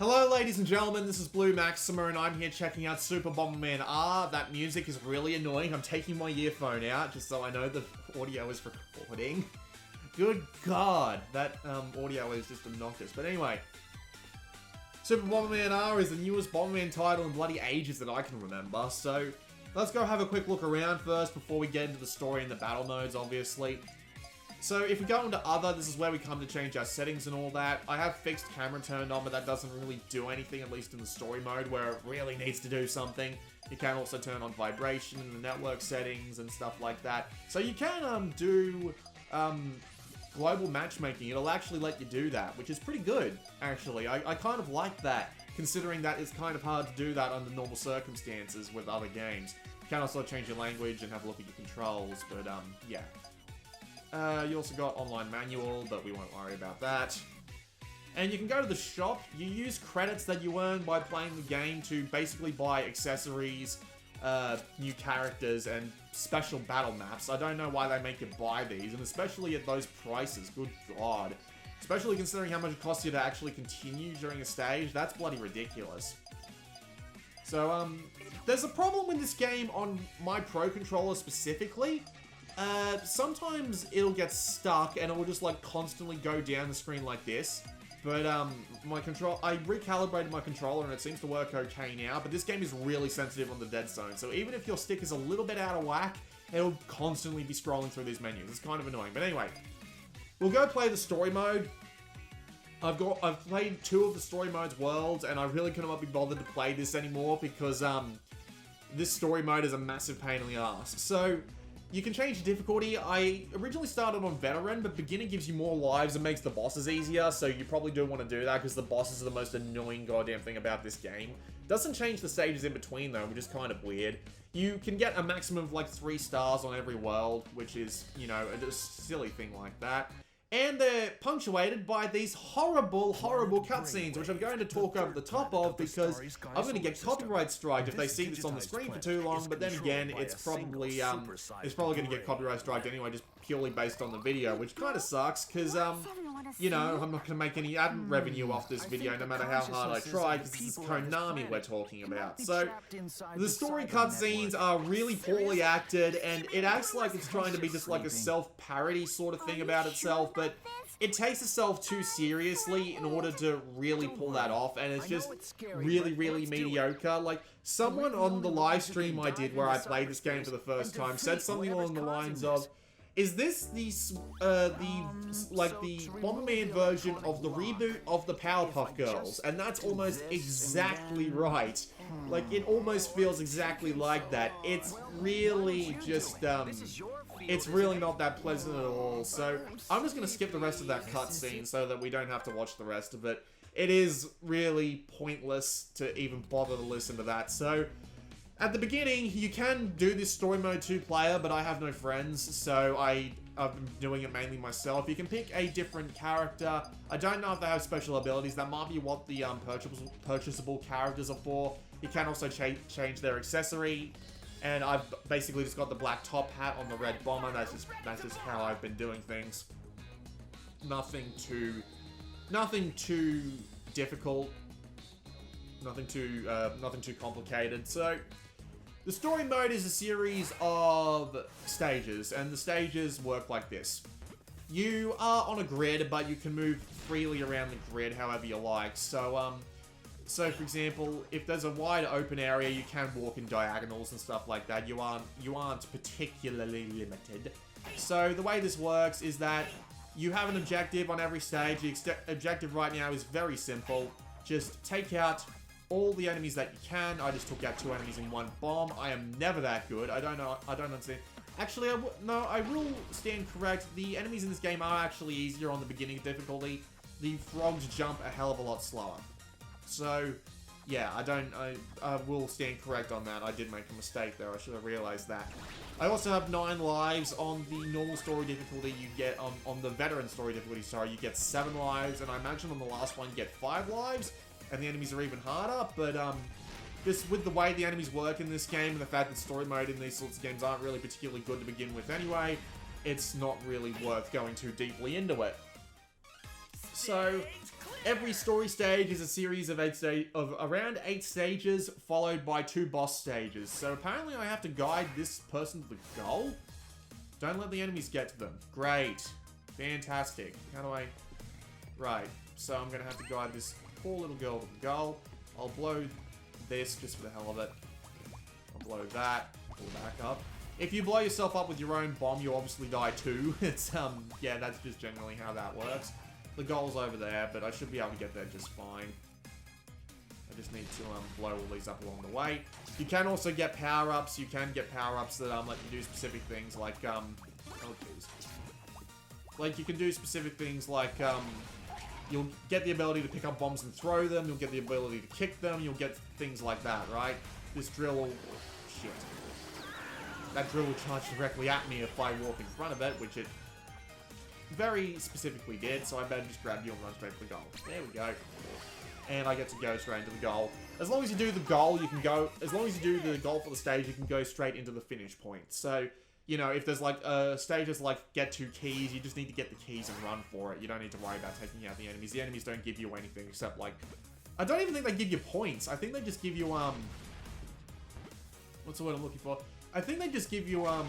Hello ladies and gentlemen, this is Blue Maxima and I'm here checking out Super Bomberman R. That music is really annoying. I'm taking my earphone out just so I know the audio is recording. Good God, that audio is just obnoxious. But anyway, Super Bomberman R is the newest Bomberman title in bloody ages that I can remember. So let's go have a quick look around first before we get into the story and the battle modes, obviously. So if we go into other, this is where we come to change our settings and all that. I have fixed camera turned on, but that doesn't really do anything, at least in the story mode, where it really needs to do something. You can also turn on vibration in the network settings and stuff like that. So you can do global matchmaking. It'll actually let you do that, which is pretty good, actually. I kind of like that, considering that it's kind of hard to do that under normal circumstances with other games. You can also change your language and have a look at your controls, but yeah. You also got online manual, but we won't worry about that. And you can go to the shop. You use credits that you earn by playing the game to basically buy accessories, new characters, and special battle maps. I don't know why they make you buy these, and especially at those prices, good God. Especially considering how much it costs you to actually continue during a stage, that's bloody ridiculous. So, there's a problem with this game on my Pro Controller specifically. Sometimes it'll get stuck and it will just like constantly go down the screen like this. But I recalibrated my controller and it seems to work okay now, but this game is really sensitive on the dead zone. So even if your stick is a little bit out of whack, it'll constantly be scrolling through these menus. It's kind of annoying. But anyway, we'll go play the story mode. I've played 2 of the story mode's worlds and I really couldn't be bothered to play this anymore because this story mode is a massive pain in the ass. So you can change the difficulty. I originally started on Veteran, but Beginner gives you more lives and makes the bosses easier, so you probably do want to do that because the bosses are the most annoying goddamn thing about this game. Doesn't change the stages in between though, which is kind of weird. You can get a maximum of like 3 stars on every world, which is, you know, a silly thing like that. And they're punctuated by these horrible, horrible cutscenes, which I'm going to talk over the top of because I'm going to get copyright striked if they see this on the screen for too long. But then again, it's probably going to get copyright striked anyway, just purely based on the video, which kind of sucks because you know, I'm not going to make any ad revenue off this video no matter how hard I try because this is Konami we're talking about. So the story cutscenes are really poorly acted and it acts like it's trying to be just like a self-parody sort of thing about itself, but it takes itself too seriously in order to really pull that off, and it's just really, really mediocre. Like, someone on the live stream I did where I played this game for the first time said something along the lines of, is this the Bomberman version of the reboot of the Powerpuff Girls? And that's almost exactly right. Like, it almost feels exactly like that. It's really just, it's really not that pleasant at all. So, I'm just gonna skip the rest of that cutscene so that we don't have to watch the rest of it. It is really pointless to even bother to listen to that. So, at the beginning, you can do this story mode 2-player, but I have no friends, so I've been doing it mainly myself. You can pick a different character. I don't know if they have special abilities. That might be what the purchasable characters are for. You can also change their accessory, and I've basically just got the black top hat on the red bomber. That's just how I've been doing things. Nothing too difficult. Nothing too complicated. So, the story mode is a series of stages, and the stages work like this. You are on a grid, but you can move freely around the grid however you like. So, for example, if there's a wide open area, you can walk in diagonals and stuff like that. You aren't particularly limited. So, the way this works is that you have an objective on every stage. The objective right now is very simple. Just take out all the enemies that you can. I just took out 2 enemies in 1 bomb. I am never that good. I don't understand. Actually, I will stand correct. The enemies in this game are actually easier on the beginning difficulty. The frogs jump a hell of a lot slower. So, yeah, I will stand correct on that. I did make a mistake there. I should have realized that. I also have 9 lives on the normal story difficulty. You get, on the veteran story difficulty, sorry, you get 7 lives. And I imagine on the last one you get 5 lives. And the enemies are even harder, but just with the way the enemies work in this game and the fact that story mode in these sorts of games aren't really particularly good to begin with anyway, it's not really worth going too deeply into it. So, Every story stage is a series of around 8 stages, followed by 2 boss stages. So apparently I have to guide this person to the goal? Don't let the enemies get to them. Great. Fantastic. How do I... Right. So I'm going to have to guide this poor little girl to the goal. I'll blow this just for the hell of it. I'll blow that. Pull back up. If you blow yourself up with your own bomb, you obviously die too. It's, yeah, that's just generally how that works. The goal's over there, but I should be able to get there just fine. I just need to blow all these up along the way. You can also get power-ups. You can get power-ups that let you do specific things like, oh jeez. Like, you can do specific things like, you'll get the ability to pick up bombs and throw them. You'll get the ability to kick them. You'll get things like that, right? This drill will... Shit. That drill will charge directly at me if I walk in front of it, which it very specifically did, so I better just grab you and run straight for the goal. There we go. And I get to go straight into the goal. As long as you do the goal, you can go... As long as you do the goal for the stage, you can go straight into the finish point. So, you know, if there's like stages like get 2 keys, you just need to get the keys and run for it. You don't need to worry about taking out the enemies. The enemies don't give you anything except like... I don't even think they give you points. I think they just give you, what's the word I'm looking for? I think they just give you, I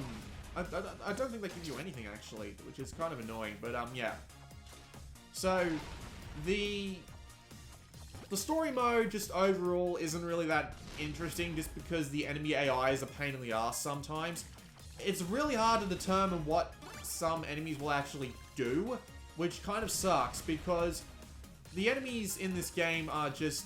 don't think they give you anything, actually, which is kind of annoying, but, yeah. So, the story mode, just overall, isn't really that interesting, just because the enemy AI is a pain in the ass sometimes. It's really hard to determine what some enemies will actually do, which kind of sucks, because the enemies in this game are just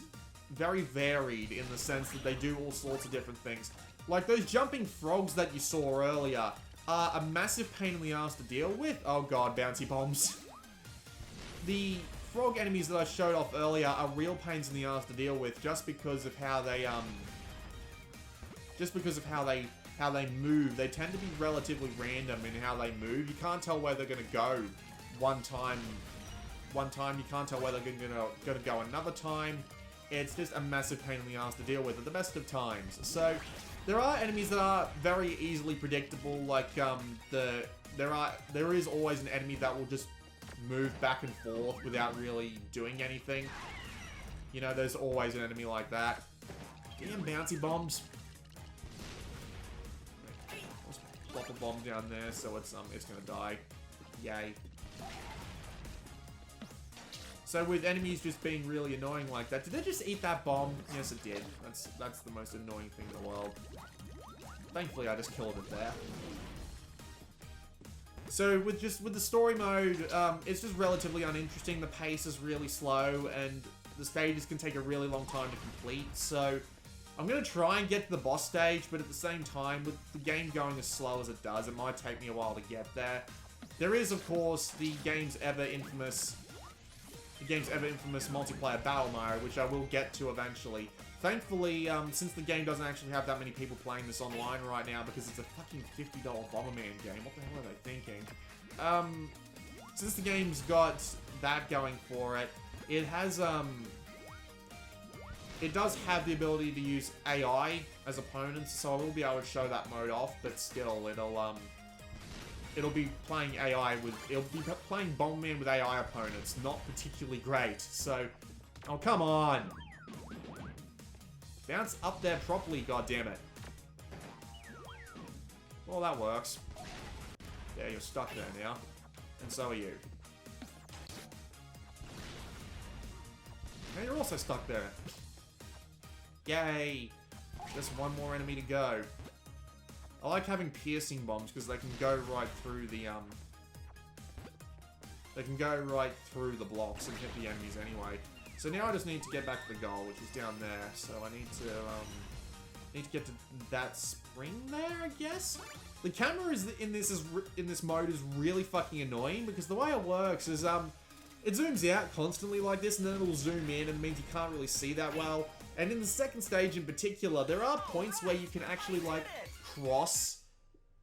very varied in the sense that they do all sorts of different things. Like, those jumping frogs that you saw earlier are a massive pain in the ass to deal with. Oh god, bouncy bombs. The frog enemies that I showed off earlier are real pains in the ass to deal with just because of how they, how they move. They tend to be relatively random in how they move. You can't tell where they're gonna go one time. You can't tell where they're gonna go another time. It's just a massive pain in the ass to deal with at the best of times. So, there are enemies that are very easily predictable, like, there is always an enemy that will just move back and forth without really doing anything. You know, there's always an enemy like that. Damn bouncy bombs. Let's plop a bomb down there so it's gonna die. Yay. So with enemies just being really annoying like that, did they just eat that bomb? Yes, it did. That's the most annoying thing in the world. Thankfully, I just killed it there. So with the story mode, it's just relatively uninteresting. The pace is really slow, and the stages can take a really long time to complete. So I'm gonna try and get to the boss stage, but at the same time, with the game going as slow as it does, it might take me a while to get there. There is, of course, the game's ever infamous multiplayer battle mode, which I will get to eventually. Thankfully, since the game doesn't actually have that many people playing this online right now, because it's a fucking $50 Bomberman game, what the hell are they thinking? Since the game's got that going for it, it has, it does have the ability to use AI as opponents, so I will be able to show that mode off, but still, it'll be playing Bomberman with AI opponents. Not particularly great. So, oh, come on. Bounce up there properly, goddammit. Well, that works. Yeah, you're stuck there now. And so are you. And you're also stuck there. Yay. Just one more enemy to go. I like having piercing bombs because they can go right through the blocks and hit the enemies anyway. So now I just need to get back to the goal, which is down there. So I need to get to that spring there, I guess. The camera in this mode is really fucking annoying because the way it works is it zooms out constantly like this, and then it'll zoom in, and it means you can't really see that well. And in the second stage in particular, there are points where you can actually like cross,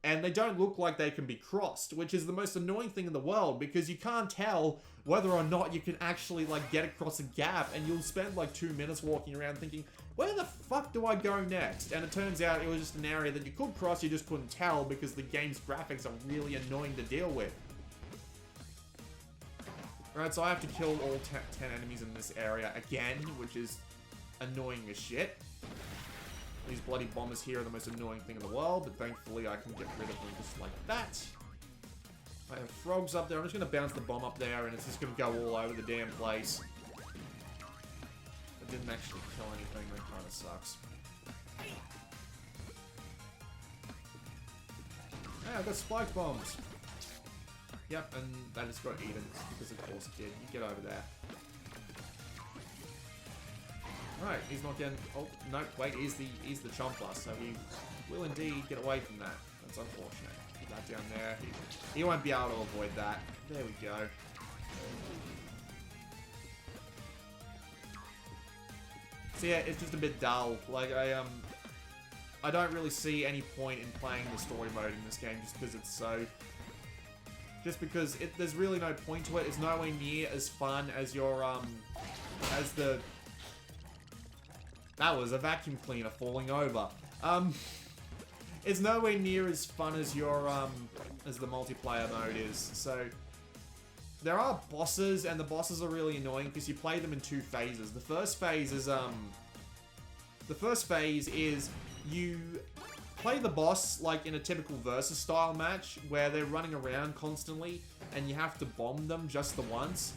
and they don't look like they can be crossed, which is the most annoying thing in the world, because you can't tell whether or not you can actually like get across a gap, and you'll spend like 2 minutes walking around thinking, where the fuck do I go next? And it turns out it was just an area that you could cross, you just couldn't tell because the game's graphics are really annoying to deal with. Right, so I have to kill all 10 enemies in this area again, which is annoying as shit. These bloody bombers here are the most annoying thing in the world, but thankfully I can get rid of them just like that. I have frogs up there. I'm just going to bounce the bomb up there, and it's just going to go all over the damn place. I didn't actually kill anything. That kind of sucks. Hey, I've got spike bombs. Yep, and that just got eaten because of course it did. You get over there. Alright, he's not getting... Oh, no, wait, he's the chomper, so he will indeed get away from that. That's unfortunate. Put that down there. He won't be able to avoid that. There we go. So yeah, it's just a bit dull. Like, I don't really see any point in playing the story mode in this game just because it's so... Just because there's really no point to it. It's nowhere near as fun as your, as the... That was a vacuum cleaner falling over. It's nowhere near as fun as your, as the multiplayer mode is. So, there are bosses, and the bosses are really annoying because you play them in 2 phases. The first phase is, you play the boss like in a typical versus style match where they're running around constantly and you have to bomb them just the once.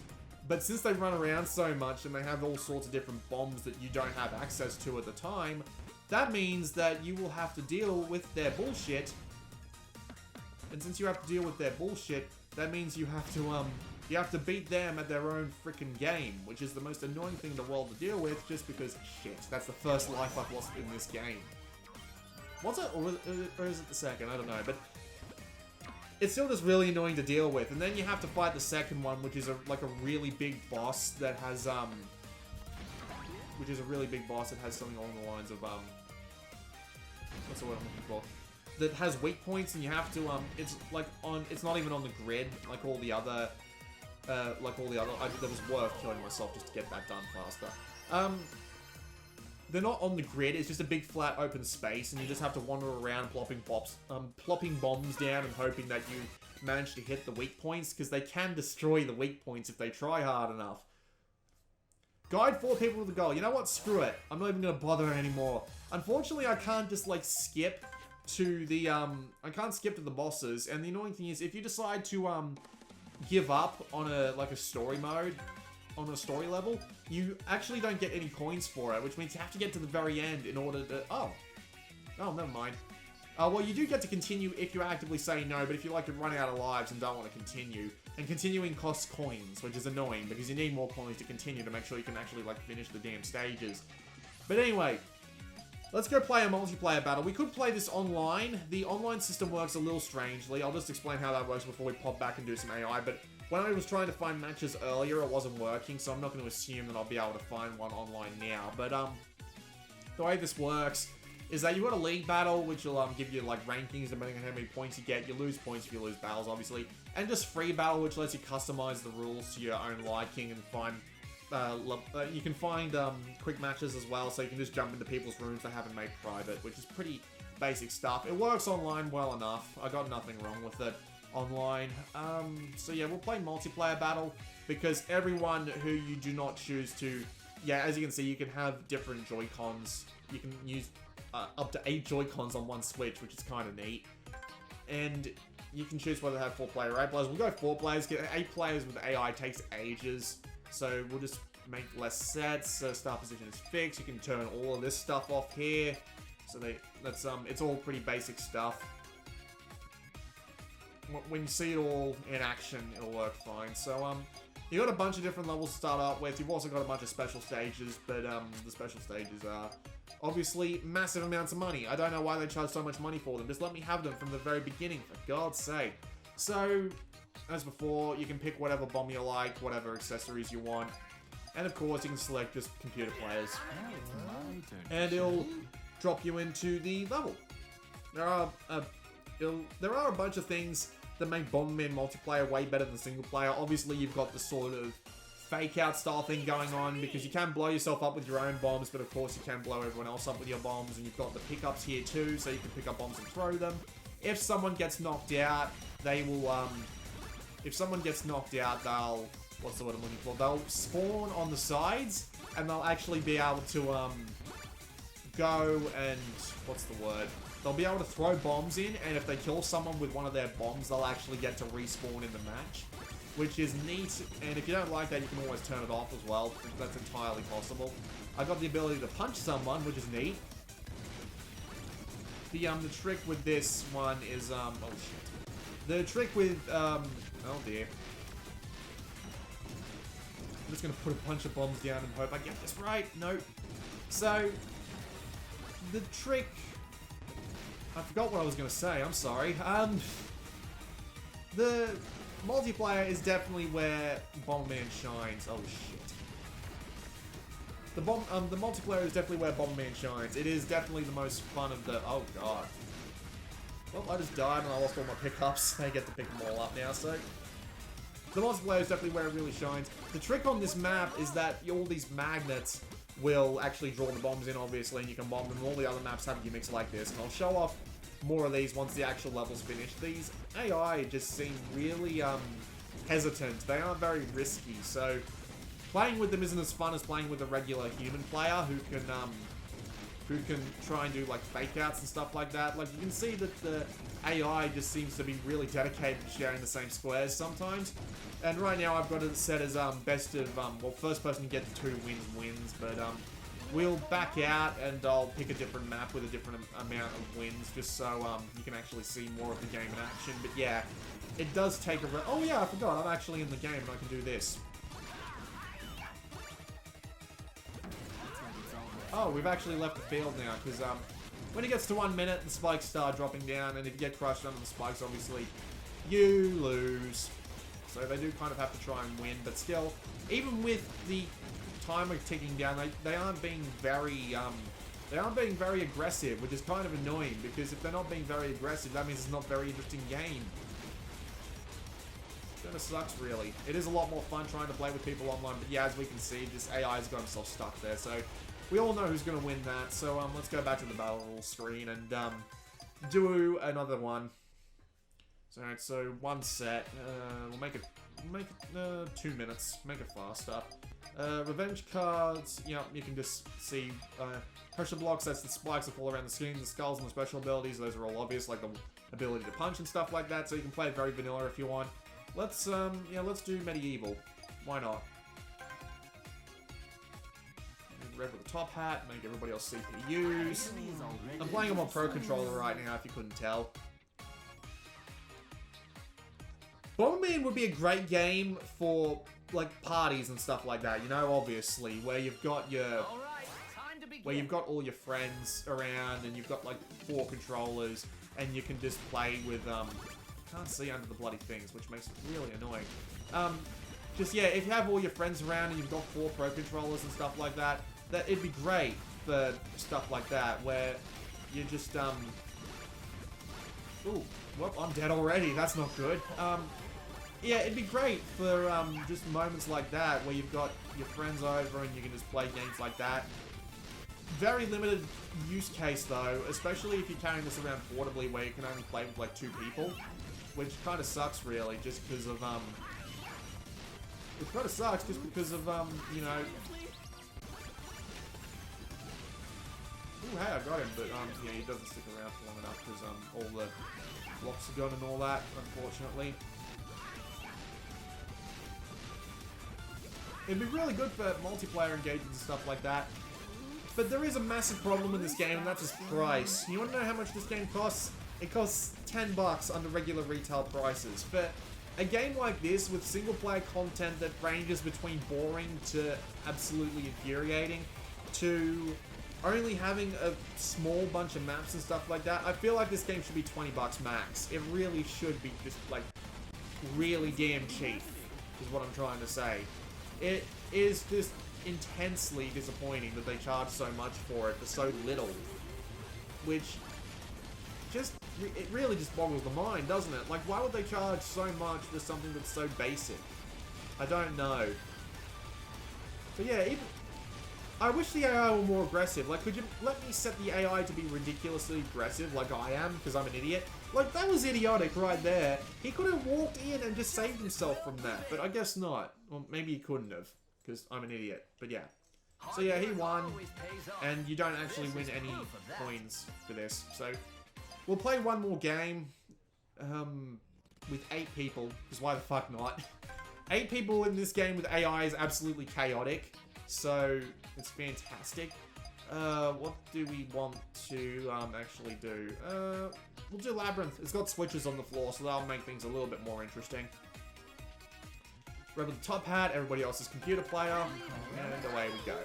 But since they run around so much and they have all sorts of different bombs that you don't have access to at the time, that means that you will have to deal with their bullshit. And since you have to deal with their bullshit, that means you have to beat them at their own freaking game, which is the most annoying thing in the world to deal with, just because, shit, that's the first life I've lost in this game. Was it? Or is it the second? I don't know, but it's still just really annoying to deal with. And then you have to fight the second one, which is like a really big boss that has, something along the lines of, what's the word I'm looking for? That has weak points, and you have to, it's not even on the grid, like all the other, that was worth killing myself just to get that done faster. They're not on the grid, it's just a big flat open space, and you just have to wander around plopping bombs down and hoping that you manage to hit the weak points, because they can destroy the weak points if they try hard enough. Guide 4 people to the goal. You know what? Screw it. I'm not even going to bother anymore. Unfortunately, I can't just, like, skip to the, I can't skip to the bosses, and the annoying thing is, if you decide to, give up on a story mode, on a story level, you actually don't get any coins for it, which means you have to get to the very end in order to... Oh, never mind. Well, you do get to continue if you actively say no, but if you like to run out of lives and don't want to continue, and continuing costs coins, which is annoying, because you need more coins to continue to make sure you can actually, like, finish the damn stages. But anyway, let's go play a multiplayer battle. We could play this online. The online system works a little strangely. I'll just explain how that works before we pop back and do some AI, but when I was trying to find matches earlier, it wasn't working, so I'm not going to assume that I'll be able to find one online now. But, the way this works is that you've got a league battle, which will, give you, like, rankings depending on how many points you get. You lose points if you lose battles, obviously. And just free battle, which lets you customize the rules to your own liking and find, you can find, quick matches as well, so you can just jump into people's rooms they haven't made private, which is pretty basic stuff. It works online well enough. I got nothing wrong with it online. So yeah, we'll play multiplayer battle, because everyone who you do not choose to, yeah, as you can see, you can have different Joy-Cons. You can use up to 8 Joy-Cons on one Switch, which is kind of neat. And you can choose whether to have 4 player or 8 players. We'll go 4 players. Get 8 players with AI takes ages, so we'll just make less sets. Start position is fixed. You can turn all of this stuff off here. So it's all pretty basic stuff. When you see it all in action, it'll work fine. So, you got a bunch of different levels to start out with. You've also got a bunch of special stages, but, the special stages are obviously massive amounts of money. I don't know why they charge so much money for them. Just let me have them from the very beginning, for God's sake. So, as before, you can pick whatever bomb you like, whatever accessories you want. And of course, you can select just computer players. And it'll drop you into the level. There are a bunch of things that make Bomberman multiplayer way better than single player. Obviously, you've got the sort of fake-out style thing going on, because you can blow yourself up with your own bombs, but of course you can blow everyone else up with your bombs, and you've got the pickups here too, so you can pick up bombs and throw them. If someone gets knocked out, they will, if someone gets knocked out, they'll what's the word I'm looking for? They'll spawn on the sides, and they'll actually be able to, go and, what's the word? They'll be able to throw bombs in, and if they kill someone with one of their bombs, they'll actually get to respawn in the match, which is neat, and if you don't like that, you can always turn it off as well. That's entirely possible. I got the ability to punch someone, which is neat. The trick with this one is, oh shit. The trick with, oh dear. I'm just gonna put a bunch of bombs down and hope I get this right. Nope. So, the trick... I forgot what I was gonna say, I'm sorry. The multiplayer is definitely where Bomberman shines. Oh shit. The multiplayer is definitely where Bomberman shines. It is definitely the most fun of the... Oh god. Well, I just died and I lost all my pickups. I get to pick them all up now, so... The multiplayer is definitely where it really shines. The trick on this map is that all these magnets will actually draw the bombs in, obviously, and you can bomb them. All the other maps have gimmicks like this, and I'll show off more of these once the actual level's finished. These AI just seem really, hesitant. They aren't very risky, so playing with them isn't as fun as playing with a regular human player who can try and do, like, fake-outs and stuff like that. Like, you can see that the AI just seems to be really dedicated to sharing the same squares sometimes. And right now I've got it set as, best of, well, first person to get to 2 wins, but, we'll back out and I'll pick a different map with a different amount of wins, just so, you can actually see more of the game in action. But yeah, it does take a... Oh yeah, I forgot, I'm actually in the game and I can do this. Oh, we've actually left the field now, because when it gets to 1 minute, the spikes start dropping down, and if you get crushed under the spikes, obviously, you lose. So they do kind of have to try and win, but still, even with the timer ticking down, they aren't being very aggressive, which is kind of annoying, because if they're not being very aggressive, that means it's not a very interesting game. It kind of sucks, really. It is a lot more fun trying to play with people online, but yeah, as we can see, just AI's got himself stuck there, so... We all know who's going to win that, so let's go back to the battle rules screen and do another one. So, alright, so 1 set. We'll make it 2 minutes. Make it faster. Revenge cards. Yeah, you can just see pressure blocks. That's the spikes that fall around the screen. The skulls and the special abilities. Those are all obvious, like the ability to punch and stuff like that. So you can play it very vanilla if you want. Let's let's do medieval. Why not? Red with the top hat, make everybody else CPUs. I'm playing them on Pro Controller right now, if you couldn't tell. Bomberman would be a great game for, like, parties and stuff like that, you know, obviously, where you've got your... Where you've got all your friends around, and you've got, like, 4 controllers, and you can just play with, can't see under the bloody things, which makes it really annoying. Just, yeah, if you have all your friends around and you've got 4 Pro Controllers and stuff like that, it'd be great for stuff like that, where you just, Ooh, well, I'm dead already, that's not good. Yeah, it'd be great for, just moments like that, where you've got your friends over and you can just play games like that. Very limited use case, though, especially if you're carrying this around portably, where you can only play with, like, 2 people, which kind of sucks, really, just because of, it kind of sucks just because of, you know... Ooh, hey, I got him, but, yeah, he doesn't stick around for long enough because, all the blocks are gone and all that, unfortunately. It'd be really good for multiplayer engagements and stuff like that. But there is a massive problem in this game, and that's its price. You want to know how much this game costs? It costs $10 under regular retail prices. For a game like this, with single-player content that ranges between boring to absolutely infuriating, to only having a small bunch of maps and stuff like that, I feel like this game should be $20 max. It really should be just, like, really damn cheap, is what I'm trying to say. It is just intensely disappointing that they charge so much for it for so little. Which, just, it really just boggles the mind, doesn't it? Like, why would they charge so much for something that's so basic? I don't know. But yeah, I wish the AI were more aggressive. Like, could you let me set the AI to be ridiculously aggressive like I am, because I'm an idiot? Like, that was idiotic right there. He could have walked in and just saved himself from that, but I guess not. Well, maybe he couldn't have, because I'm an idiot. But yeah. So yeah, he won, and you don't actually win any coins for this. So, we'll play one more game, with 8 people, because why the fuck not? 8 people in this game with AI is absolutely chaotic. So, it's fantastic. What do we want to actually do? We'll do Labyrinth. It's got switches on the floor, so that'll make things a little bit more interesting. Rebel the top hat, everybody else is computer player, and away we go.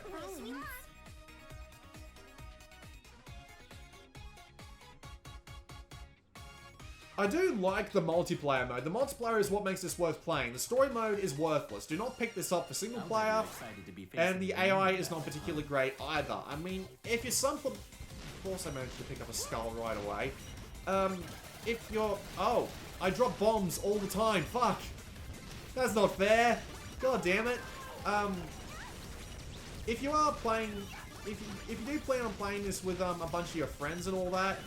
I do like the multiplayer mode. The multiplayer is what makes this worth playing. The story mode is worthless. Do not pick this up for single player. And the AI is not particularly great either. I mean, if you're of course I managed to pick up a skull right away. If you're... Oh, I drop bombs all the time. Fuck. That's not fair. God damn it. If you are playing... If you do plan on playing this with a bunch of your friends and all that,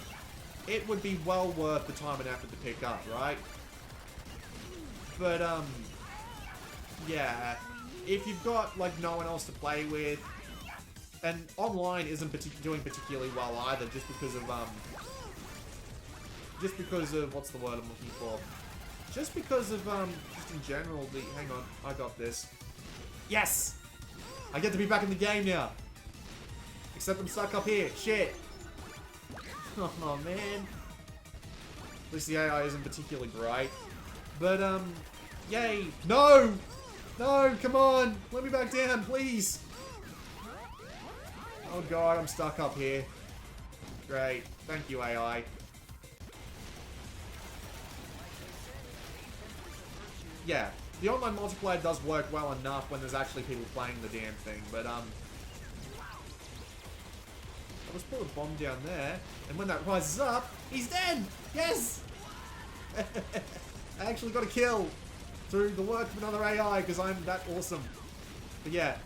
it would be well worth the time and effort to pick up, right? But, yeah. If you've got, like, no one else to play with, and online isn't doing particularly well either, just because of, what's the word I'm looking for? Just because of, just in general, hang on, I got this. Yes! I get to be back in the game now. Except I'm stuck up here, shit. Oh man. At least the AI isn't particularly great. But, yay. No! No, come on! Let me back down, please! Oh god, I'm stuck up here. Great. Thank you, AI. Yeah, the online multiplayer does work well enough when there's actually people playing the damn thing, but, let's put a bomb down there, and when that rises up, he's dead! Yes! I actually got a kill through the work of another AI, because I'm that awesome. But yeah,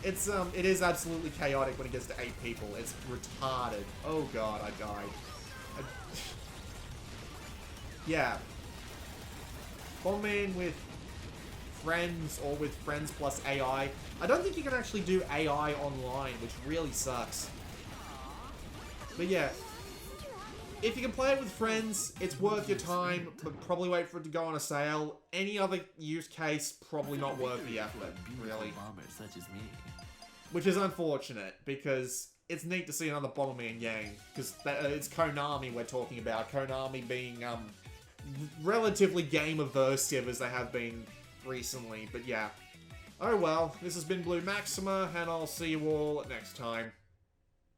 it is absolutely chaotic when it gets to 8 people. It's retarded. Oh god, I died. Yeah. Bomberman with friends, or with friends plus AI. I don't think you can actually do AI online, which really sucks. But yeah, if you can play it with friends, it's worth your time, but probably wait for it to go on a sale. Any other use case, probably not worth the effort, really. Such as me. Which is unfortunate, because it's neat to see another Bomberman game, because it's Konami we're talking about. Konami being relatively game aversive as they have been recently, but yeah. Oh well, this has been Blue Maxima, and I'll see you all next time.